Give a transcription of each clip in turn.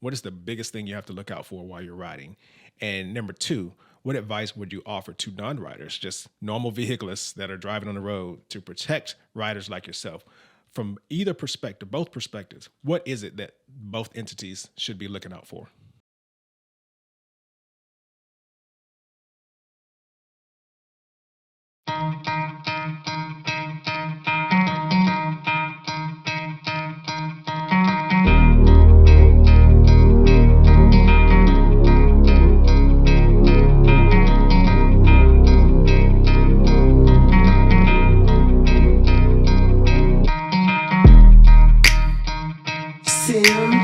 what is the biggest thing you have to look out for while you're riding? And number two, what advice would you offer to non-riders, just normal vehiclists that are driving on the road to protect riders like yourself? From either perspective, both perspectives, what is it that both entities should be looking out for?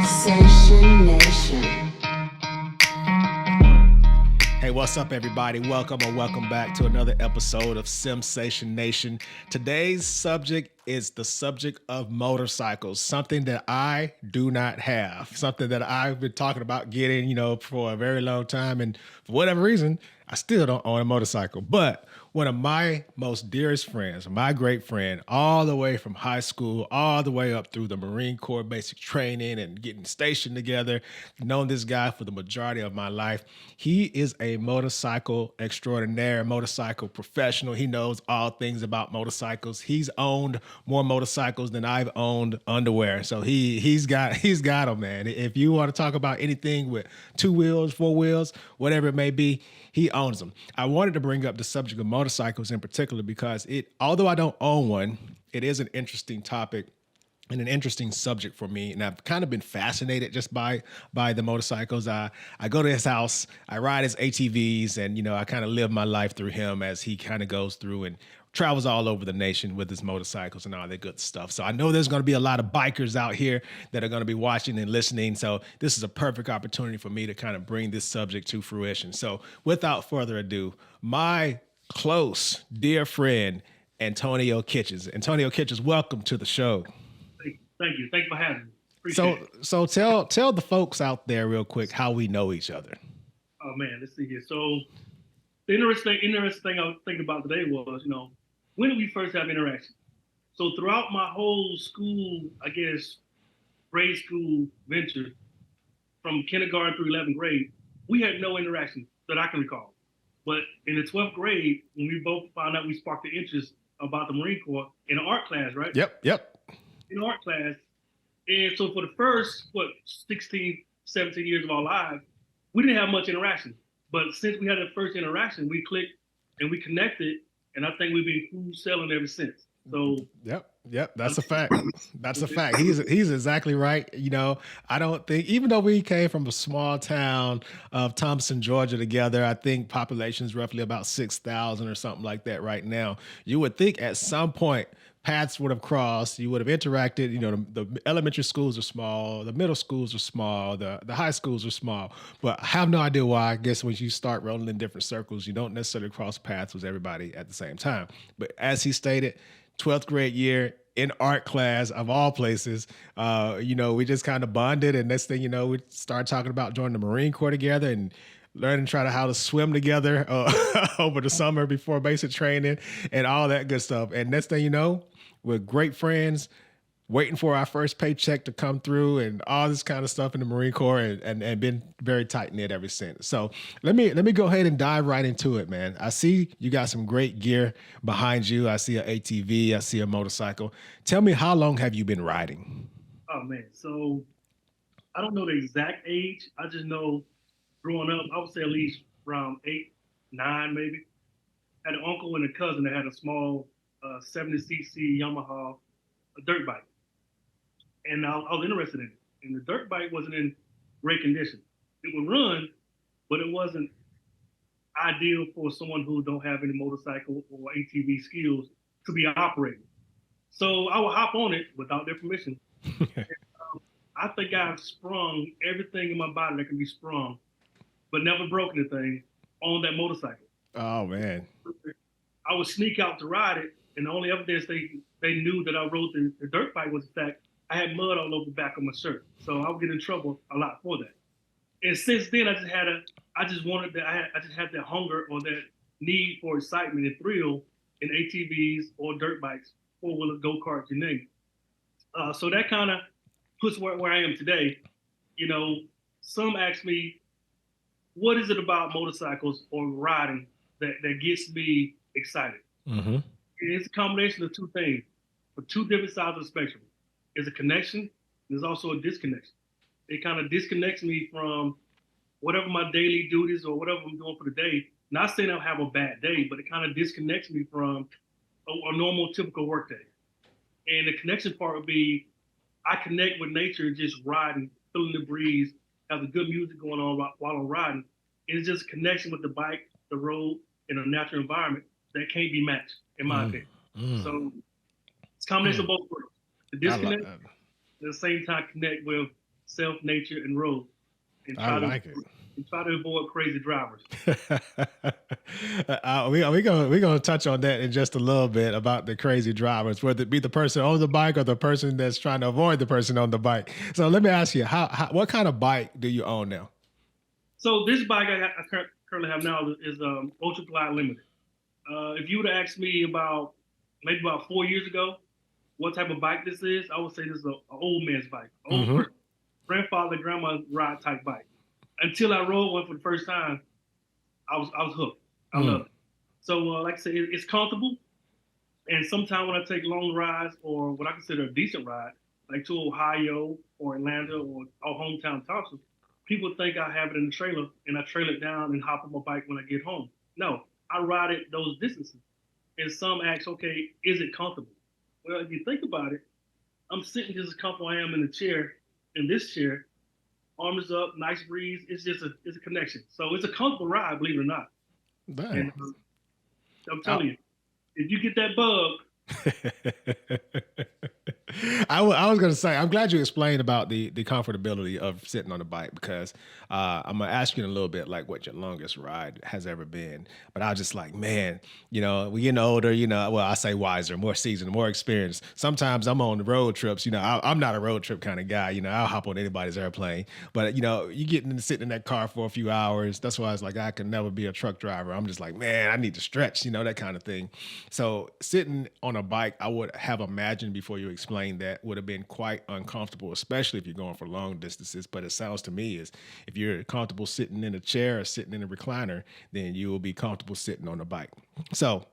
Sensation Nation. Hey, what's up, everybody? Welcome or welcome back to another episode of Sensation Nation. Today's subject is the subject of motorcycles, something that I do not have, something that I've been talking about getting, for a very long time. And for whatever reason, I still don't own a motorcycle. But one of my most dearest friends, my great friend, all the way from high school, all the way up through the Marine Corps basic training and getting stationed together, known this guy for the majority of my life. He is a motorcycle extraordinaire, motorcycle professional. He knows all things about motorcycles. He's owned more motorcycles than I've owned underwear. So he's got them, man. If you want to talk about anything with two wheels, four wheels, whatever it may be, he owns them. I wanted to bring up the subject of motorcycles in particular because although I don't own one, it is an interesting topic and an interesting subject for me. And I've kind of been fascinated just by the motorcycles. I go to his house, I ride his ATVs, and I kind of live my life through him as he kind of goes through and travels all over the nation with his motorcycles and all that good stuff. So I know there's going to be a lot of bikers out here that are going to be watching and listening. So this is a perfect opportunity for me to kind of bring this subject to fruition. So without further ado, my close, dear friend, Antonio Kitches. Antonio Kitches, welcome to the show. Thank you. Thank you for having me. So Appreciate it. so tell the folks out there real quick how we know each other. Oh man, let's see here. So the interesting thing I was thinking about today was, when did we first have interaction? So throughout my whole school, I guess, grade school venture, from kindergarten through 11th grade, we had no interaction that I can recall. But in the 12th grade, when we both found out we sparked the interest about the Marine Corps in an art class, right? Yep. In art class. And so for the first, 16, 17 years of our lives, we didn't have much interaction. But since we had that first interaction, we clicked and we connected. And I think we've been cool selling ever since. So Yep. That's a fact. That's a fact. He's exactly right. I don't think, even though we came from a small town of Thompson, Georgia together, I think population is roughly about 6,000 or something like that right now. You would think at some point paths would have crossed, you would have interacted. The elementary schools are small, the middle schools are small, the high schools are small, but I have no idea why. I guess when you start rolling in different circles, you don't necessarily cross paths with everybody at the same time. But as he stated, 12th grade year in art class of all places, we just kind of bonded. And next thing you know, we started talking about joining the Marine Corps together and learning how to swim together over the summer before basic training and all that good stuff. And next thing you know, we're great friends, waiting for our first paycheck to come through and all this kind of stuff in the Marine Corps and been very tight knit ever since. So let me go ahead and dive right into it, man. I see you got some great gear behind you. I see an ATV. I see a motorcycle. Tell me, how long have you been riding? oh man, so I don't know the exact age. I just know growing up, I would say at least around 8, 9 maybe. I had an uncle and a cousin that had a small 70cc Yamaha a dirt bike. And I was interested in it. And the dirt bike wasn't in great condition. It would run, but it wasn't ideal for someone who don't have any motorcycle or ATV skills to be operating. So I would hop on it without their permission. I think I've sprung everything in my body that can be sprung, but never broken anything on that motorcycle. Oh man. I would sneak out to ride it, and the only evidence they knew that I rode the dirt bike was the fact I had mud all over the back of my shirt. So I would get in trouble a lot for that. And since then, I just had that hunger or that need for excitement and thrill in ATVs or dirt bikes, four-wheeler go-karts, you name it. So that kind of puts where I am today. You know, some ask me, what is it about motorcycles or riding that gets me excited? Mm-hmm. It's a combination of two things, for two different sides of the spectrum. There's a connection, and there's also a disconnection. It kind of disconnects me from whatever my daily duties or whatever I'm doing for the day. Not saying I'll have a bad day, but it kind of disconnects me from a normal, typical work day. And the connection part would be I connect with nature just riding, feeling the breeze, have the good music going on while I'm riding. And it's just a connection with the bike, the road, and the natural environment that can't be matched, in my opinion. So it's a combination of both worlds. The I like disconnect, that. at the same time connect with self, nature, and road, and I like it. try to avoid crazy drivers. We're gonna touch on that in just a little bit about the crazy drivers, whether it be the person on the bike or the person that's trying to avoid the person on the bike. So let me ask you, what kind of bike do you own now? So this bike I currently have now is Ultra Glide Limited. If you would have asked me about 4 years ago what type of bike this is, I would say this is an old man's bike, old Mm-hmm. person, grandfather, grandma ride type bike. Until I rode one for the first time, I was hooked. I love it. So like I said, it's comfortable. And sometimes when I take long rides or what I consider a decent ride, like to Ohio or Atlanta or our hometown Thompson, people think I have it in the trailer and I trail it down and hop on my bike when I get home. No, I ride it those distances. And some ask, okay, is it comfortable? Well, if you think about it, I'm sitting just as comfortable I am in the chair, in this chair, arms up, nice breeze. It's a connection. So it's a comfortable ride, believe it or not. Dang. And I'm telling you, if you get that bug, I was going to say, I'm glad you explained about the comfortability of sitting on a bike because I'm going to ask you in a little bit like what your longest ride has ever been. But I was just like, man, we getting older, well, I say wiser, more seasoned, more experienced. Sometimes I'm on the road trips, I'm not a road trip kind of guy, I'll hop on anybody's airplane. But, you get sitting in that car for a few hours. That's why it's like I could never be a truck driver. I'm just like, man, I need to stretch, that kind of thing. So sitting on a bike, I would have imagined before you explained that would have been quite uncomfortable, especially if you're going for long distances. But it sounds to me as if you're comfortable sitting in a chair or sitting in a recliner, then you will be comfortable sitting on a bike. So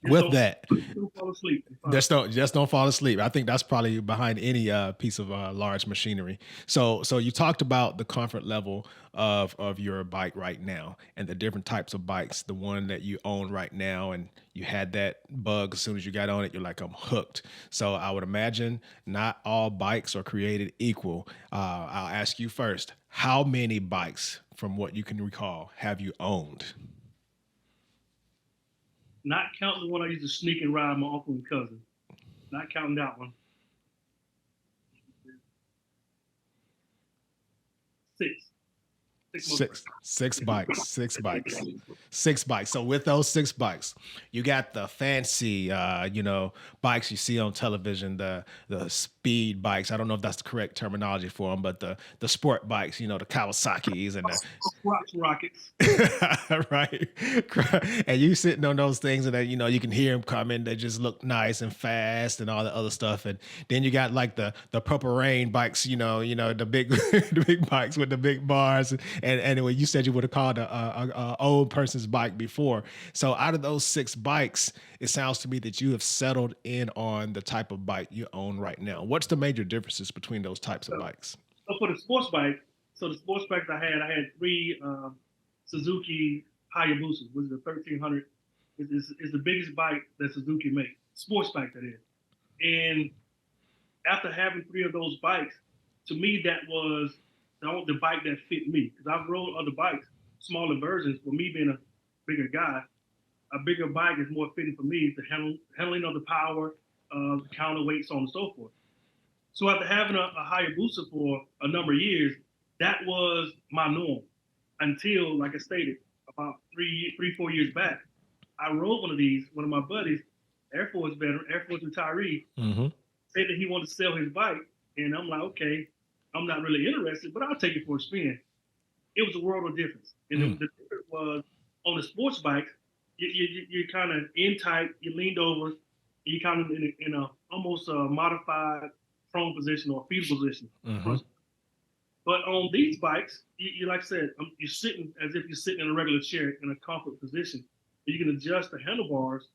with that, don't fall asleep. just don't fall asleep. I think that's probably behind any piece of large machinery. So you talked about the comfort level of your bike right now and the different types of bikes. The one that you own right now, and you had that bug as soon as you got on it. You're like, I'm hooked. So I would imagine not all bikes are created equal. I'll ask you first: how many bikes, from what you can recall, have you owned? Not counting the one I used to sneak and ride my uncle and cousin. Not counting that one. Six. Six bikes. Six bikes. So with those six bikes, you got the fancy, bikes you see on television, the speed bikes. I don't know if that's the correct terminology for them, but the sport bikes, the Kawasaki's and Rockets. right. And you sitting on those things and then, you can hear them coming. They just look nice and fast and all the other stuff. And then you got like the Purple Rain bikes, the big, the big bikes with the big bars. And anyway, you said you would have called a old person's bike before. So out of those six bikes, it sounds to me that you have settled in on the type of bike you own right now. What's the major differences between those types of bikes? So for the sports bike, the sports bikes I had three Suzuki Hayabusas, which is a 1300. Is the biggest bike that Suzuki makes. Sports bike, that is. And after having three of those bikes, to me, that was the bike that fit me. Because I've rode other bikes, smaller versions. For me being a bigger guy, a bigger bike is more fitting for me. The handling of the power, the counterweight, so on and so forth. So after having a Hayabusa for a number of years, that was my norm until, like I stated, about 4 years back, I rode one of these. One of my buddies, Air Force veteran, Air Force retiree, said that he wanted to sell his bike, and I'm like, okay, I'm not really interested, but I'll take it for a spin. It was a world of difference. And the difference was on the sports bike, you're kind of in tight, you leaned over, you kind of in a almost modified prone position or fetal position. But on these bikes, you like I said, you're sitting as if you're sitting in a regular chair in a comfort position. You can adjust the handlebars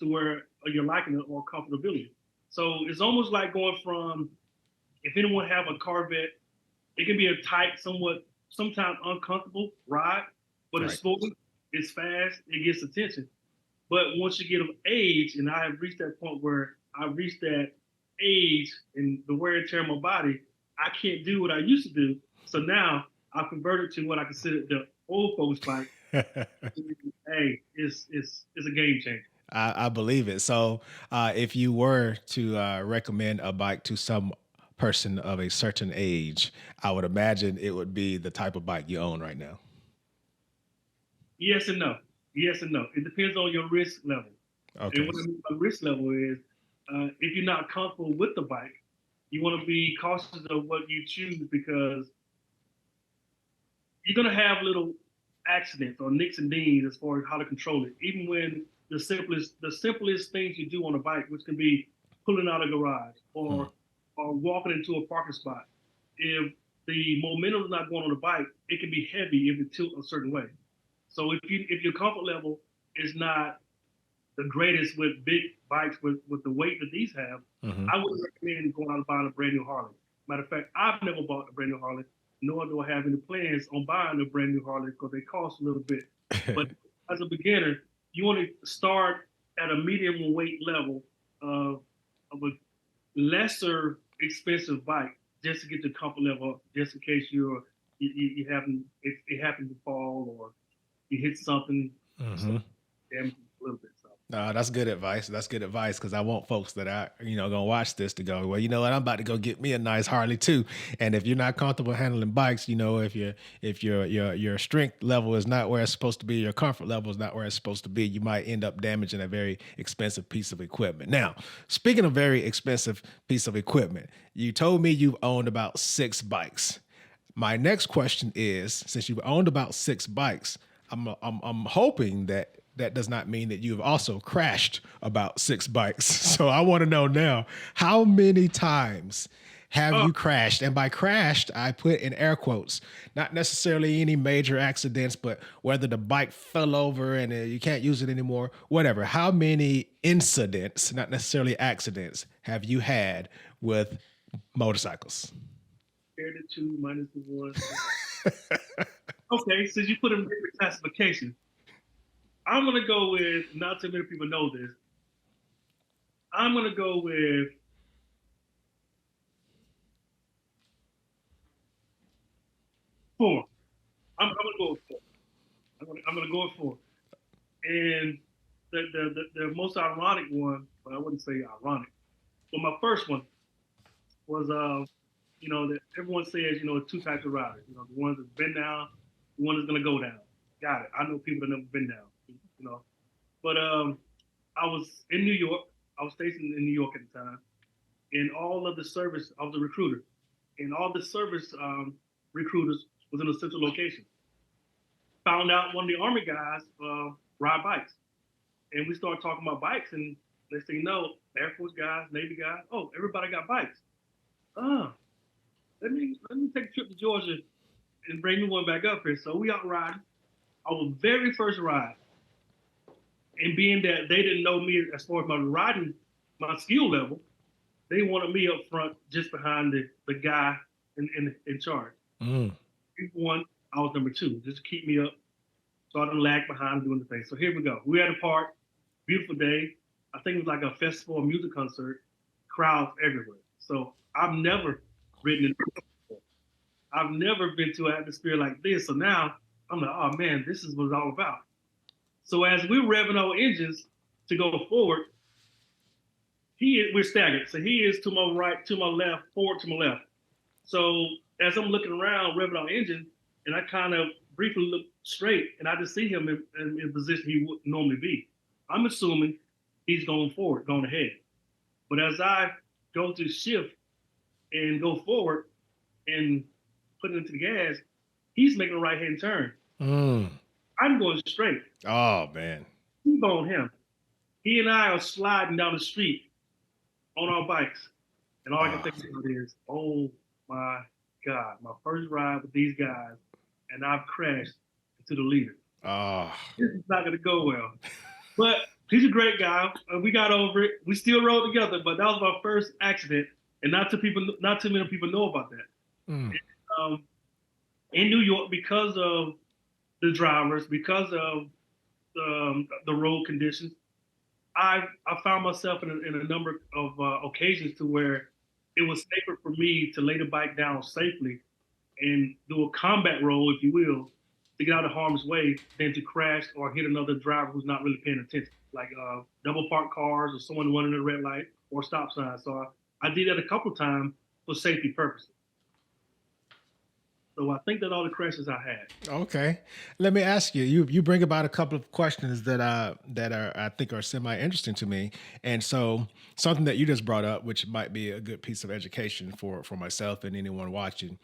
to where you're liking it or comfortability. So it's almost like going from, if anyone have a Corvette, it can be a tight, somewhat, sometimes uncomfortable ride, but it's Right. sporty, it's fast, it gets attention. But once you get of age, and I have reached that point where I reached that age and the wear and tear on my body, I can't do what I used to do. So now I've converted to what I consider the old folks bike. Hey, it's a game changer. I believe it. So, if you were to recommend a bike to some person of a certain age, I would imagine it would be the type of bike you own right now. Yes and no. Yes and no. It depends on your risk level. And Okay. what I mean by risk level is if you're not comfortable with the bike, you want to be cautious of what you choose because you're going to have little accidents or nicks and dings as far as how to control it. Even when the simplest things you do on a bike, which can be pulling out a garage Hmm. or walking into a parking spot. If the momentum is not going on the bike, it can be heavy if it tilts a certain way. So if your comfort level is not the greatest with big bikes with the weight that these have, Hmm. I wouldn't recommend going out and buying a brand new Harley. Matter of fact, I've never bought a brand new Harley, nor do I have any plans on buying a brand new Harley because they cost a little bit. But as a beginner, you want to start at a medium weight level of a lesser expensive bike just to get the comfort level up, just in case you happen it happens to fall or you hit something, so Hmm. damage a little bit. So That's good advice. That's good advice because I want folks that are, gonna watch this to go, well, you know what, I'm about to go get me a nice Harley too. And if you're not comfortable handling bikes, if your strength level is not where it's supposed to be, your comfort level is not where it's supposed to be, you might end up damaging a very expensive piece of equipment. Now, speaking of very expensive piece of equipment, you told me you've owned about 6 bikes. My next question is, since you've owned about 6 bikes, I'm hoping that that does not mean that you've also crashed about 6 bikes. So I want to know now, how many times have oh, you crashed? And by crashed, I put in air quotes, not necessarily any major accidents, but whether the bike fell over and you can't use it anymore, whatever. How many incidents, not necessarily accidents, have you had with motorcycles? compare the two minus the one. Okay, since you put them in different classifications, I'm gonna go with not too many people know this. I'm gonna go with 4. I'm gonna go with 4. I'm gonna go with 4. And the most ironic one, but I wouldn't say ironic. But my first one was that everyone says, two types of riders. The ones that's been down, the one that's gonna go down. Got it. I know people that never been down. You know, but I was in New York. I was stationed in New York at the time, and all of the service. I was a recruiter, and all the service recruiters was in a central location. Found out one of the army guys ride bikes, and we started talking about bikes. And next thing you know, Air Force guys, Navy guys, oh, everybody got bikes. Oh, let me take a trip to Georgia and bring me one back up here. So we out riding. Our very first ride, and being that they didn't know me as far as my riding, my skill level, they wanted me up front just behind the guy in charge. Mm. One, I was number 2, just to keep me up so I didn't lag behind doing the thing. So here we go. We had a park, beautiful day. I think it was like a festival or music concert, crowds everywhere. So I've never ridden in before. I've never been to an atmosphere like this. So now I'm like, oh man, this is what it's all about. So as we're revving our engines to go forward, we're staggered. So he is to my right, to my left, forward to my left. So as I'm looking around, revving our engine, and I kind of briefly look straight, and I just see him in position he would normally be. I'm assuming he's going forward, going ahead. But as I go to shift and go forward and put it into the gas, he's making a right hand turn. Mm. I'm going straight. Oh man. He's on him. He and I are sliding down the street on our bikes. And all I can Ah. think about is, oh my God, my first ride with these guys, and I've crashed into the leader. Oh, This is not going to go well. But he's a great guy. We got over it. We still rode together, but that was my first accident, and not too many people know about that. mm, Um, in New York, because of the drivers, because of the road conditions, I found myself in a number of occasions to where it was safer for me to lay the bike down safely and do a combat roll, if you will, to get out of harm's way than to crash or hit another driver who's not really paying attention, like double parked cars or someone running a red light or stop sign. So I did that a couple of times for safety purposes. So I think that all the crashes I had. okay. Let me ask you. You bring about a couple of questions that are I think are semi interesting to me, and so something that you just brought up, which might be a good piece of education for myself and anyone watching.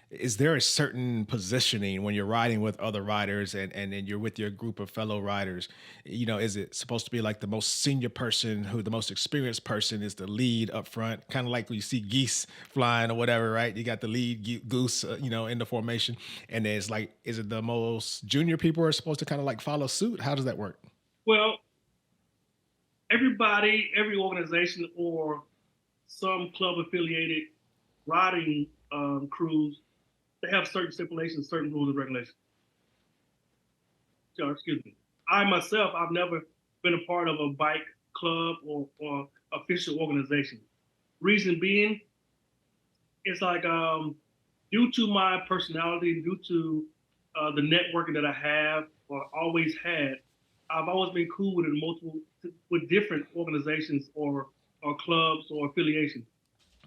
Is there a certain positioning when you're riding with other riders and then you're with your group of fellow riders? You know, is it supposed to be like the most senior person who the most experienced person is the lead up front, kind of like when you see geese flying or whatever, right? You got the lead goose, in the formation, and then it's like, is it the most junior people are supposed to kind of like follow suit? How does that work? Well, everybody, every organization, or some club affiliated riding crews, they have certain stipulations, certain rules and regulations. So, excuse me. I myself, I've never been a part of a bike club or official organization. Reason being, it's like due to my personality, due to the networking that I have or always had, I've always been cool with different organizations or clubs or affiliations,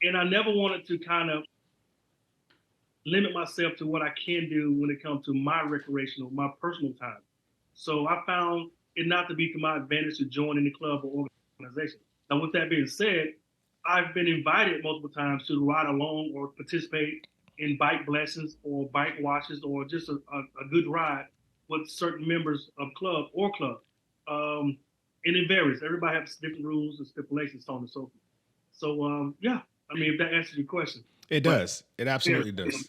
and I never wanted to kind of limit myself to what I can do when it comes to my recreational, my personal time. So I found it not to be to my advantage to join any club or organization. Now, with that being said, I've been invited multiple times to ride along or participate in bike blessings or bike washes or just a good ride with certain members of club or club. Um, and it varies. Everybody has different rules and stipulations, so on and so forth. So, yeah, I mean, if that answers your question. It But does. It yeah, absolutely does.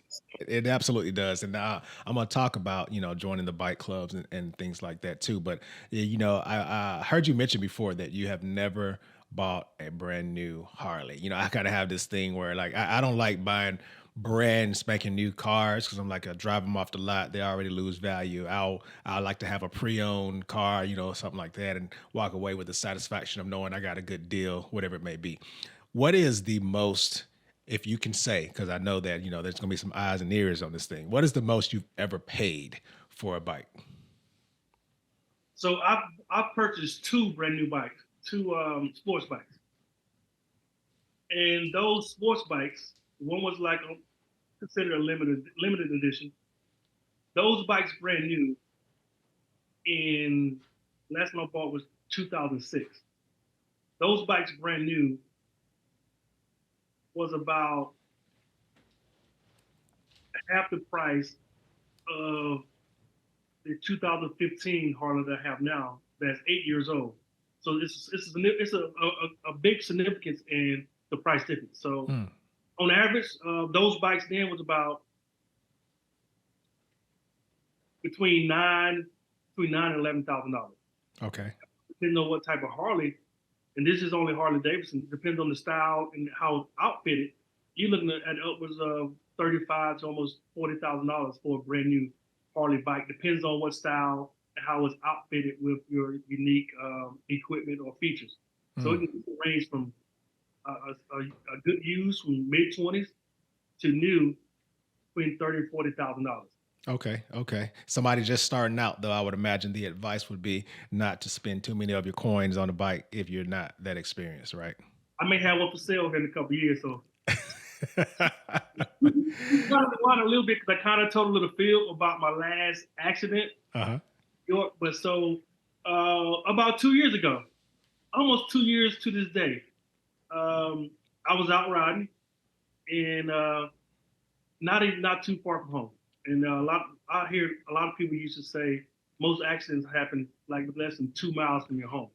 It absolutely does. And I'm going to talk about, joining the bike clubs and things like that too. But, I heard you mention before that you have never bought a brand new Harley. I kind of have this thing where like, I don't like buying brand spanking new cars because I'm like, I drive them off the lot. They already lose value. I like to have a pre-owned car, something like that, and walk away with the satisfaction of knowing I got a good deal, whatever it may be. What is the most, if you can say, because I know that, there's going to be some eyes and ears on this thing. What is the most you've ever paid for a bike? so I've purchased two brand new bikes, two sports bikes, and those sports bikes, one was like considered a limited edition. Those bikes brand new, in last one I bought was 2006. Those bikes brand new was about half the price of the 2015 Harley that I have now. That's 8 years old. So it's a big significance in the price difference. So Hmm. on average, those bikes then was about between nine and $11,000, Okay. depending on what type of Harley. And this is only Harley Davidson. Depends on the style and how outfitted. You're looking at upwards of 35 to almost $40,000 for a brand new Harley bike. Depends on what style and how it's outfitted with your unique equipment or features. So Hmm. it can range from a good use from mid 20s to new between 30 and $40,000. Okay. Okay. Somebody just starting out, though, I would imagine the advice would be not to spend too many of your coins on a bike if you're not that experienced, right? I may have one for sale here in a couple of years, so we got on a little bit because I kind of told a little feel about my last accident, Uh-huh. York. But so about 2 years ago, almost 2 years to this day, I was out riding and not too far from home. And I hear a lot of people used to say most accidents happen like less than 2 miles from your home.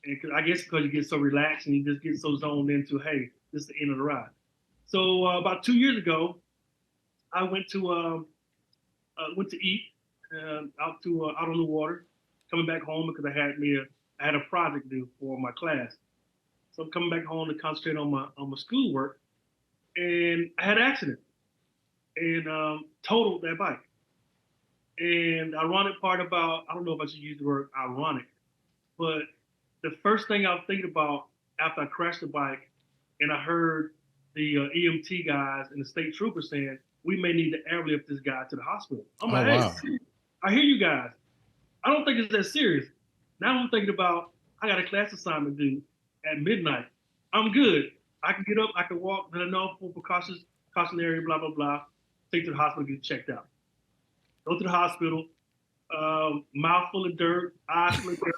And I guess because you get so relaxed and you just get so zoned into, hey, this is the end of the ride. So about 2 years ago, I went to eat out on the water, coming back home because I had a project due for my class. So I'm coming back home to concentrate on my schoolwork, and I had an accident and totaled that bike. And the ironic part about, I don't know if I should use the word ironic, but the first thing I was thinking about after I crashed the bike and I heard the EMT guys and the state troopers saying, we may need to airlift this guy to the hospital. I'm Oh like, wow. hey, I hear you guys. I don't think it's that serious. Now I'm thinking about, I got a class assignment due at midnight. I'm good. I can get up, I can walk, then I know for precautionary, blah, blah, blah. Take to the hospital, get checked out. Go to the hospital, mouth full of dirt, eyes full of dirt,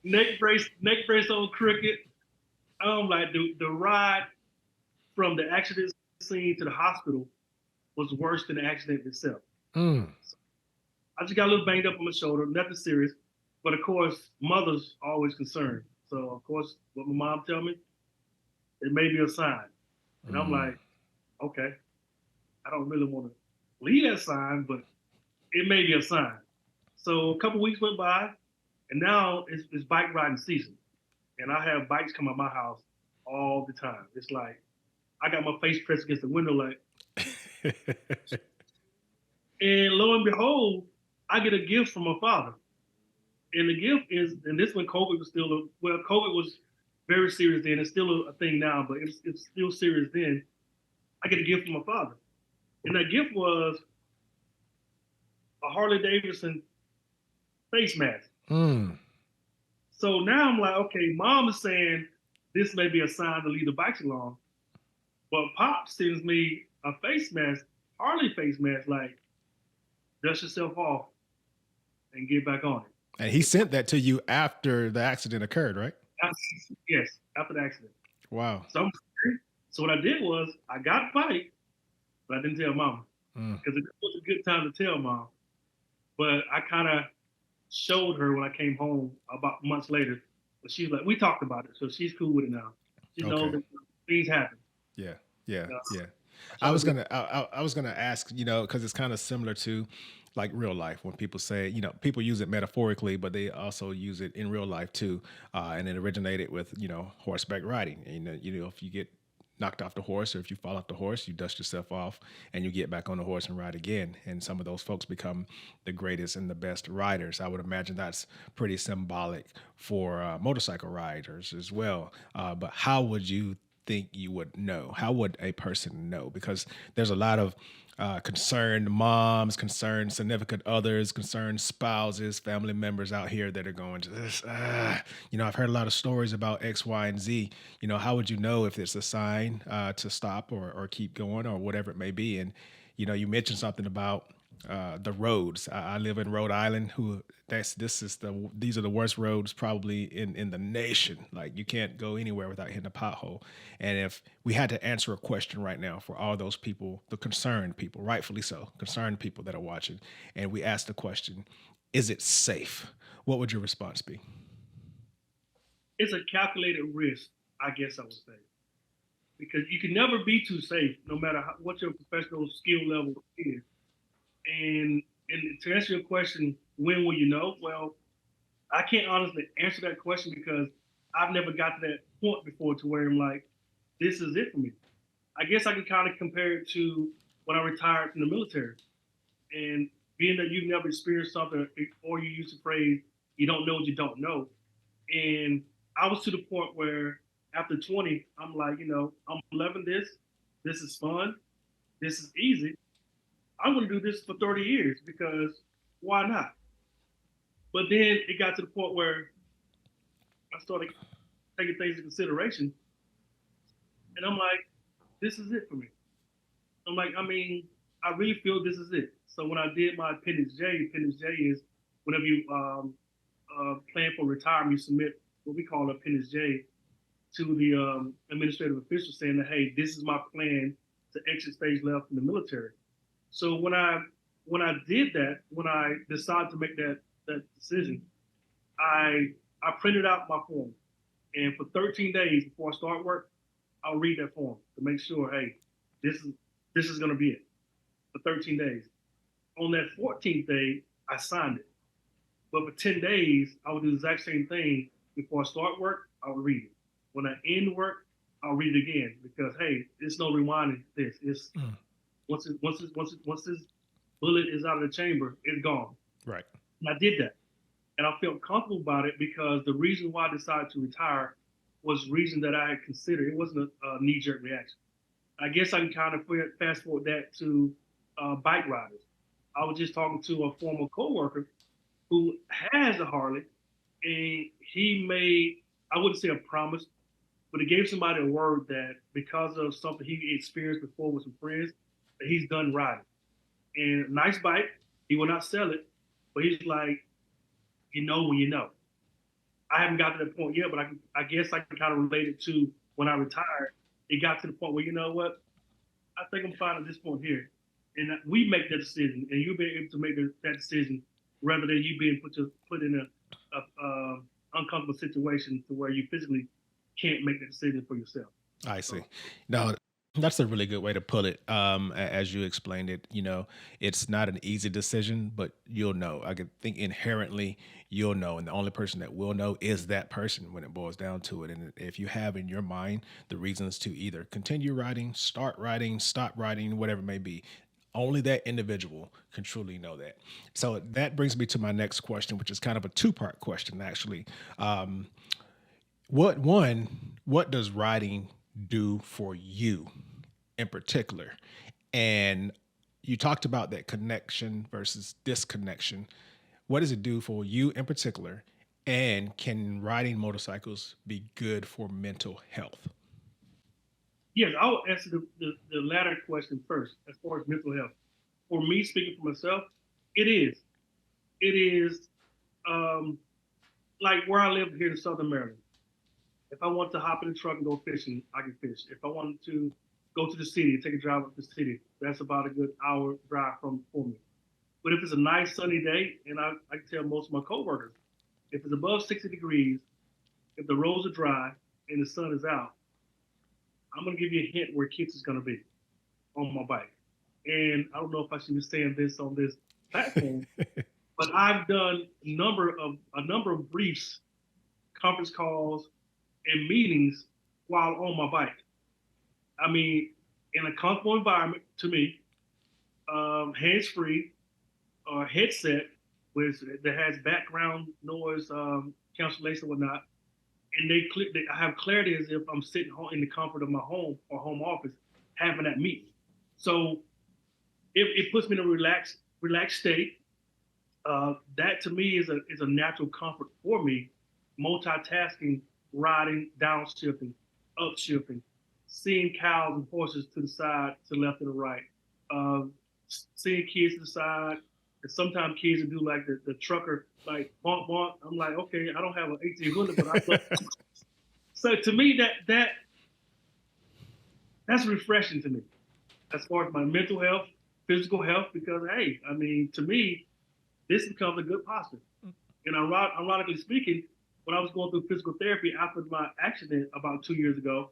neck brace on cricket. I'm like, the ride from the accident scene to the hospital was worse than the accident itself. Mm. I just got a little banged up on my shoulder, nothing serious. But of course, mother's always concerned. So of course, what my mom tell me, it may be a sign. And I'm like, okay, I don't really want to believe that sign, but it may be a sign. So a couple weeks went by, and now it's bike riding season. And I have bikes come at my house all the time. It's like I got my face pressed against the window, like, and lo and behold, I get a gift from my father. And the gift is, and this when COVID was COVID was very serious then. It's still a thing now, but it's still serious then. I get a gift from my father. And that gift was a Harley Davidson face mask. Mm. So now I'm like, okay, mom is saying this may be a sign to leave the bikes alone. But Pop sends me a face mask, Harley face mask, like, dust yourself off and get back on it. And he sent that to you after the accident occurred, right? Yes, after the accident. Wow. So what I did was I got the bike, but I didn't tell mama because it was a good time to tell mom. But I kind of showed her when I came home about months later. But she's like, we talked about it, so she's cool with it now. She knows that things happen. Yeah, yeah, yeah. I was gonna ask, because it's kind of similar to like real life when people say, people use it metaphorically, but they also use it in real life too. And it originated with horseback riding. And, if you get knocked off the horse or if you fall off the horse, you dust yourself off and you get back on the horse and ride again. And some of those folks become the greatest and the best riders. I would imagine that's pretty symbolic for motorcycle riders as well. But how would you think you would know? How would a person know? Because there's a lot of concerned moms, concerned significant others, concerned spouses, family members out here that are going to this. I've heard a lot of stories about X, Y, and Z. How would you know if it's a sign to stop or keep going or whatever it may be? And you mentioned something about the roads. I live in Rhode Island. These are the worst roads probably in the nation. Like you can't go anywhere without hitting a pothole. And if we had to answer a question right now for all those people, the concerned people, rightfully so, concerned people that are watching, and we asked the question, is it safe? What would your response be? It's a calculated risk, I guess I would say, because you can never be too safe, no matter what your professional skill level is. And to answer your question, when will you know? Well, I can't honestly answer that question because I've never got to that point before to where I'm like, this is it for me. I guess I can kind of compare it to when I retired from the military. And being that you've never experienced something or you use the phrase, you don't know what you don't know. And I was to the point where after 20, I'm like, I'm loving this. This is fun. This is easy. I'm going to do this for 30 years because why not? But then it got to the point where I started taking things into consideration. And I'm like, this is it for me. I'm like, I really feel this is it. So when I did my Appendix J is whenever you plan for retirement, you submit what we call Appendix J to the administrative official saying that, hey, this is my plan to exit stage left in the military. So when I did that, when I decided to make that decision, I printed out my form, and for 13 days before I start work, I'll read that form to make sure, hey, this This is going to be it for 13 days. On that 14th day, I signed it. But for 10 days, I would do the exact same thing. Before I start work, I would read it. When I end work, I'll read it again because hey, there's no rewinding this. It's Mm. once this bullet is out of the chamber, it's gone. Right. And I did that. And I felt comfortable about it because the reason why I decided to retire was reason that I had considered. It wasn't a knee-jerk reaction. I guess I can kind of fast forward that to bike riders. I was just talking to a former coworker who has a Harley, and he made, I wouldn't say a promise, but he gave somebody a word that because of something he experienced before with some friends, that he's done riding. And a nice bike, he will not sell it, but he's like, you know when you know. I haven't got to that point yet, but I guess I can kind of relate it to when I retired. It got to the point where, you know what, I think I'm fine at this point here. And we make that decision, and you'll be able to make that decision rather than you being put in a uncomfortable situation to where you physically can't make the decision for yourself. I see. No, that's a really good way to put it. As you explained it, it's not an easy decision, but you'll know. I could think inherently you'll know, and the only person that will know is that person when it boils down to it. And if you have in your mind the reasons to either continue writing, start writing, stop writing, whatever it may be, only that individual can truly know that. So that brings me to my next question, which is kind of a two-part question, actually. What does writing do for you in particular? And you talked about that connection versus disconnection. What does it do for you in particular? And can riding motorcycles be good for mental health? Yes, I'll answer the latter question first as far as mental health. For me, speaking for myself, it is. It is um, like where I live here in Southern Maryland. If I want to hop in the truck and go fishing, I can fish. If I wanted to go to the city, take a drive up the city, that's about a good hour drive for me. But if it's a nice sunny day, and I can tell most of my coworkers, if it's above 60 degrees, if the roads are dry and the sun is out, I'm gonna give you a hint where Kitch is gonna be on my bike. And I don't know if I should be saying this on this platform, but I've done a number of briefs, conference calls, and meetings while on my bike. I mean, in a comfortable environment to me, hands free, headset that has background noise cancellation and whatnot, and they I have clarity as if I'm sitting home in the comfort of my home or home office having that meeting. So it puts me in a relaxed state. That to me is a natural comfort for me. Multitasking, riding, downshifting, upshifting, seeing cows and horses to the side, to the left and the right, uh, seeing kids to the side. And sometimes kids will do like the trucker, like bonk bonk. I'm like, okay, I don't have an 1800, but I love. So to me, that's refreshing to me as far as my mental health, physical health, because hey, I mean, to me, this becomes a good posture. And ironically speaking, when I was going through physical therapy after my accident about 2 years ago,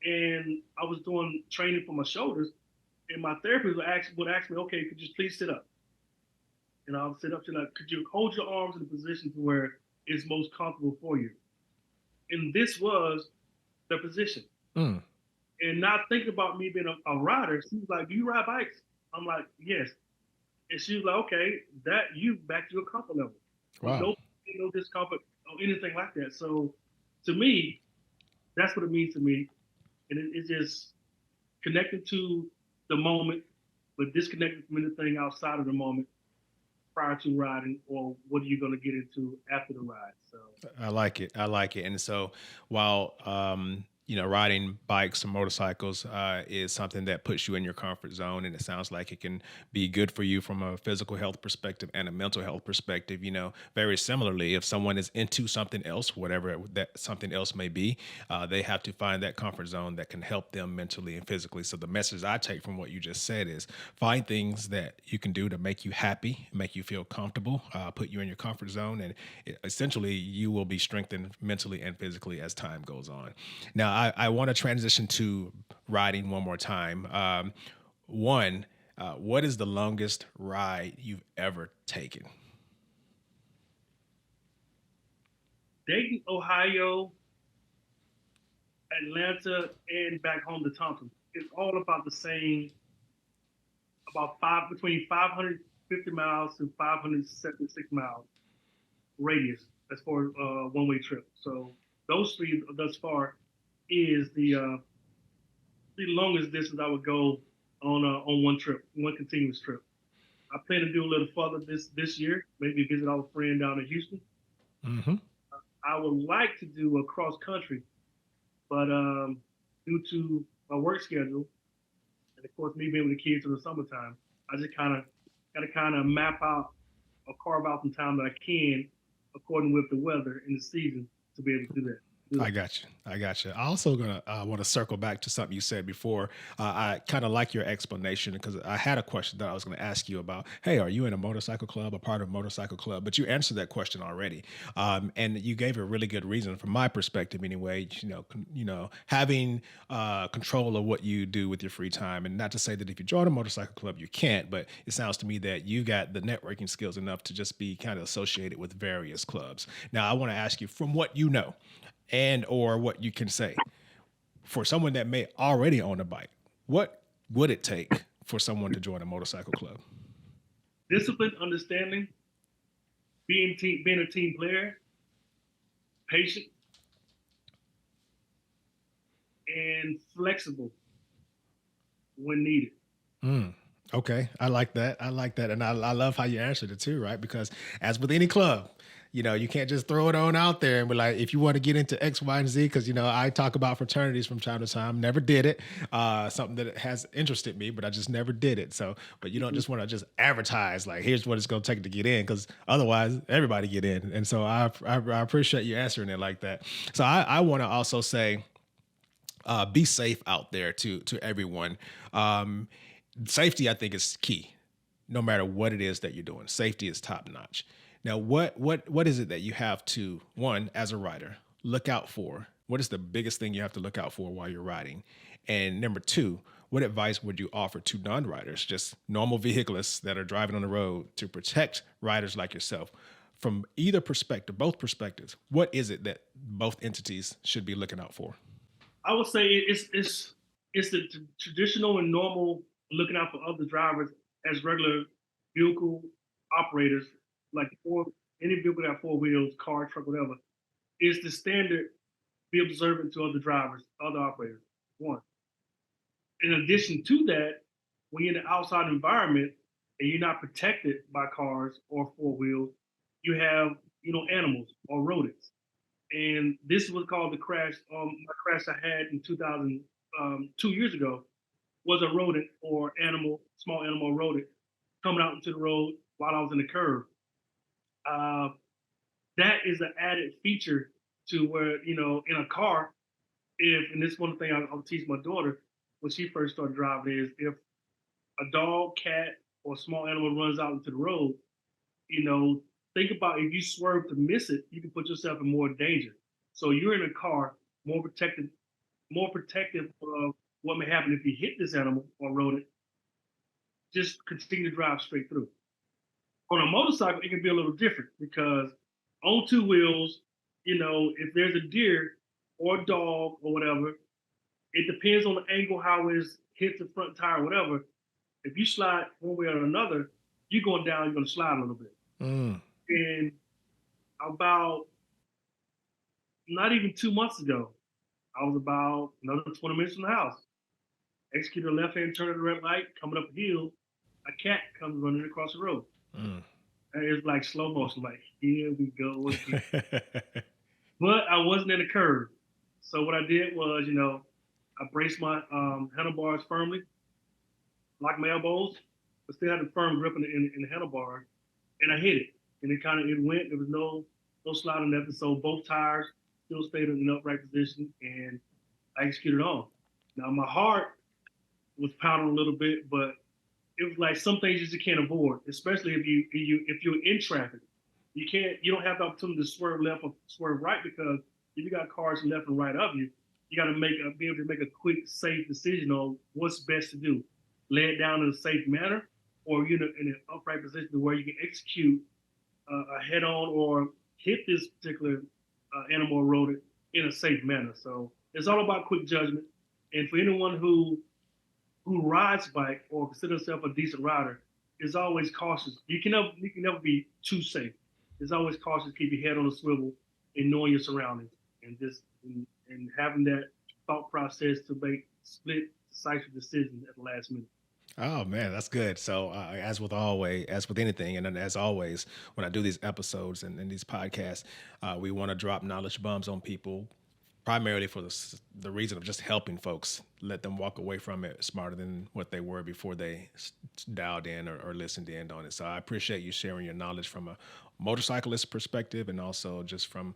and I was doing training for my shoulders, and my therapist would ask me, okay, could you please sit up? And I would sit up, could you hold your arms in a position to where it's most comfortable for you? And this was the position. Mm. And not thinking about me being a rider, she was like, do you ride bikes? I'm like, yes. And she was like, okay, that you back to your comfort level. Wow. No discomfort or anything like that. So to me, that's what it means to me. And it's just connected to the moment, but disconnected from anything outside of the moment prior to riding, or what are you going to get into after the ride. So I like it. I like it. And so while riding bikes or motorcycles is something that puts you in your comfort zone, and it sounds like it can be good for you from a physical health perspective and a mental health perspective. Very similarly, if someone is into something else, whatever that something else may be, they have to find that comfort zone that can help them mentally and physically. So the message I take from what you just said is find things that you can do to make you happy, make you feel comfortable, put you in your comfort zone, and essentially you will be strengthened mentally and physically as time goes on. Now, I want to transition to riding one more time. One, what is the longest ride you've ever taken? Dayton, Ohio, Atlanta, and back home to Thompson. It's all about the same, about between 550 miles to 576 miles radius as far as one-way trip. So those three thus far is the longest distance I would go on one trip, one continuous trip. I plan to do a little further this year, maybe visit our friend down in Houston. Mm-hmm. I would like to do a cross country, but due to my work schedule and of course me being with the kids in the summertime, I just kind of map out or carve out some time that I can according with the weather and the season to be able to do that. I got you. I got you. I also gonna want to circle back to something you said before. I kind of like your explanation because I had a question that I was going to ask you about. Hey, are you in a motorcycle club, a part of a motorcycle club? But you answered that question already, and you gave a really good reason from my perspective, anyway. Having control of what you do with your free time, and not to say that if you join a motorcycle club you can't, but it sounds to me that you got the networking skills enough to just be kind of associated with various clubs. Now, I want to ask you from what you know and or what you can say for someone that may already own a bike, what would it take for someone to join a motorcycle club? Discipline, understanding, being a team player, patient, and flexible when needed. Okay, I like that. I like that, and I love how you answered it too, right? Because as with any club, you can't just throw it on out there and be like, if you want to get into X, Y, and Z, because I talk about fraternities from time to time. Never did it. Something that has interested me, but I just never did it. So, but you don't just want to just advertise like, here's what it's going to take to get in, because otherwise everybody get in. And so I appreciate you answering it like that. So I want to also say, be safe out there to everyone. Safety, I think, is key. No matter what it is that you're doing, safety is top notch. Now, what is it that you have to, one, as a rider, look out for? What is the biggest thing you have to look out for while you're riding? And number two, what advice would you offer to non-riders, just normal vehiclists that are driving on the road, to protect riders like yourself from either perspective, both perspectives? What is it that both entities should be looking out for? I would say it's the traditional and normal looking out for other drivers as regular vehicle operators, like any vehicle that have four wheels, car, truck, whatever. Is the standard be observant to other drivers, other operators. One. In addition to that, when you're in the outside environment and you're not protected by cars or four wheels, you have animals or rodents. And this is what's called the crash. My crash I had in 2000, 2 years ago, was a rodent or animal, small animal rodent, coming out into the road while I was in the curve. Uh, that is an added feature to where, in a car, and this is one thing I'll teach my daughter when she first started driving is if a dog, cat, or small animal runs out into the road, think about if you swerve to miss it, you can put yourself in more danger. So you're in a car, more protective of what may happen if you hit this animal or rodent. Just continue to drive straight through. On a motorcycle, it can be a little different because on two wheels, if there's a deer or a dog or whatever, it depends on the angle how it hits the front tire or whatever. If you slide one way or another, you're going down, you're going to slide a little bit. And about not even 2 months ago, I was about another 20 minutes from the house. Executed a left-hand turn at the red light, coming up a hill, a cat comes running across the road. And it's like slow motion, like, here we go again. But I wasn't in a curve. So what I did was, I braced my handlebars firmly, locked my elbows, but still had a firm grip in the handlebar, and I hit it. And it went. There was no sliding nothing. So both tires still stayed in an upright position, and I executed on. Now my heart was pounding a little bit, but it was like some things you just can't avoid, especially if you're in traffic. You don't have the opportunity to swerve left or swerve right, because if you got cars left and right of you, you got to be able to make a quick, safe decision on what's best to do. lay it down in a safe manner, or in an upright position where you can execute a head-on or hit this particular animal or rodent in a safe manner. So it's all about quick judgment. And for anyone who rides bike or consider himself a decent rider, is always cautious. You can never be too safe. It's always cautious. Keep your head on a swivel and knowing your surroundings, and having that thought process to make split, decisive decisions at the last minute. Oh man, that's good. So as with anything, and then as always, when I do these episodes and these podcasts, we want to drop knowledge bombs on people, primarily for the reason of just helping folks, let them walk away from it smarter than what they were before they dialed in or listened in on it. So I appreciate you sharing your knowledge from a motorcyclist perspective, and also just from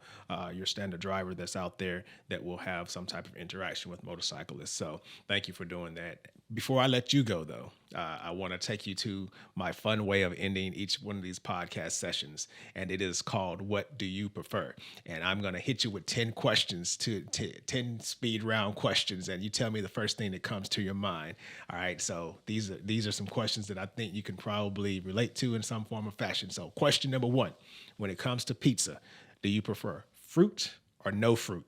your standard driver that's out there that will have some type of interaction with motorcyclists. So thank you for doing that. Before I let you go, though, I want to take you to my fun way of ending each one of these podcast sessions, and it is called "What Do You Prefer?" And I'm going to hit you with 10 questions, 10 speed round questions, and you tell me the first thing that comes to your mind. All right, so these are some questions that I think you can probably relate to in some form or fashion. So question number 1, when it comes to pizza, do you prefer fruit or no fruit?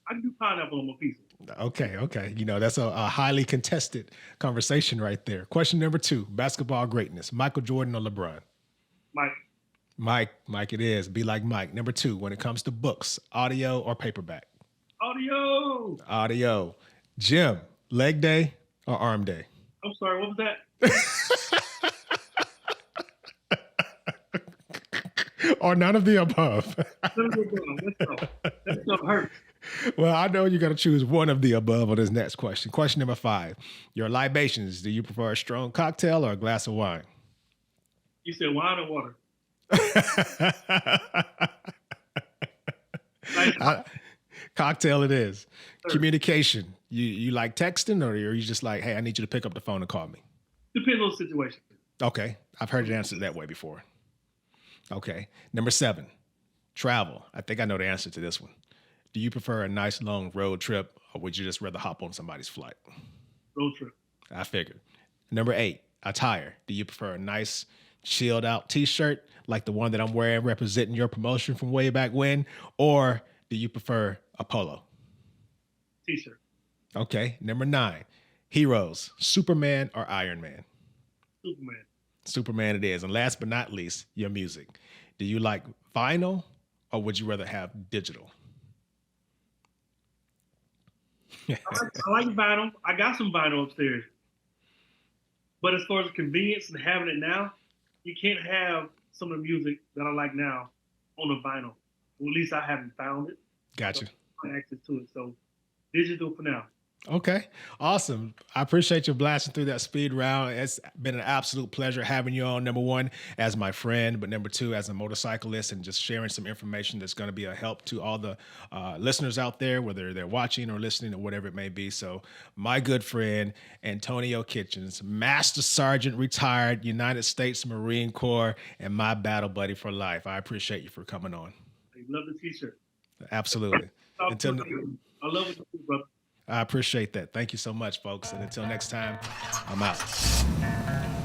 I can do pineapple on my pizza. Okay. You know, that's a highly contested conversation right there. Question number 2, basketball greatness, Michael Jordan or LeBron? Mike it is. Be like Mike. Number 2, when it comes to books, audio or paperback? Audio. Gym, leg day or arm day? I'm sorry, what was that? Or none of the above? That stuff hurts. Well, I know you got to choose one of the above on this next question. Question number 5, your libations. Do you prefer a strong cocktail or a glass of wine? You said wine or water? Cocktail it is. Sure. Communication. You like texting, or are you just like, hey, I need you to pick up the phone and call me? Depends on the situation. Okay. I've heard it answered that way before. Okay. Number 7, travel. I think I know the answer to this one. Do you prefer a nice long road trip, or would you just rather hop on somebody's flight? Road trip. I figured. Number 8, attire. Do you prefer a nice chilled out t-shirt like the one that I'm wearing representing your promotion from way back when, or do you prefer a polo? T-shirt. Okay. Number 9, heroes, Superman or Iron Man? Superman. Superman it is. And last but not least, your music. Do you like vinyl, or would you rather have digital? I like vinyl. I got some vinyl upstairs. But as far as convenience and having it now, you can't have some of the music that I like now on a vinyl. Well, at least I haven't found it. Gotcha. So I have access to it. So digital for now. Okay. Awesome. I appreciate you blasting through that speed round. It's been an absolute pleasure having you on, number 1, as my friend, but number 2, as a motorcyclist, and just sharing some information that's going to be a help to all the listeners out there, whether they're watching or listening or whatever it may be. So my good friend, Antonio Kitchens, Master Sergeant, retired United States Marine Corps, and my battle buddy for life. I appreciate you for coming on. I love the t-shirt. Absolutely. I love it, brother. I appreciate that. Thank you so much, folks. And until next time, I'm out.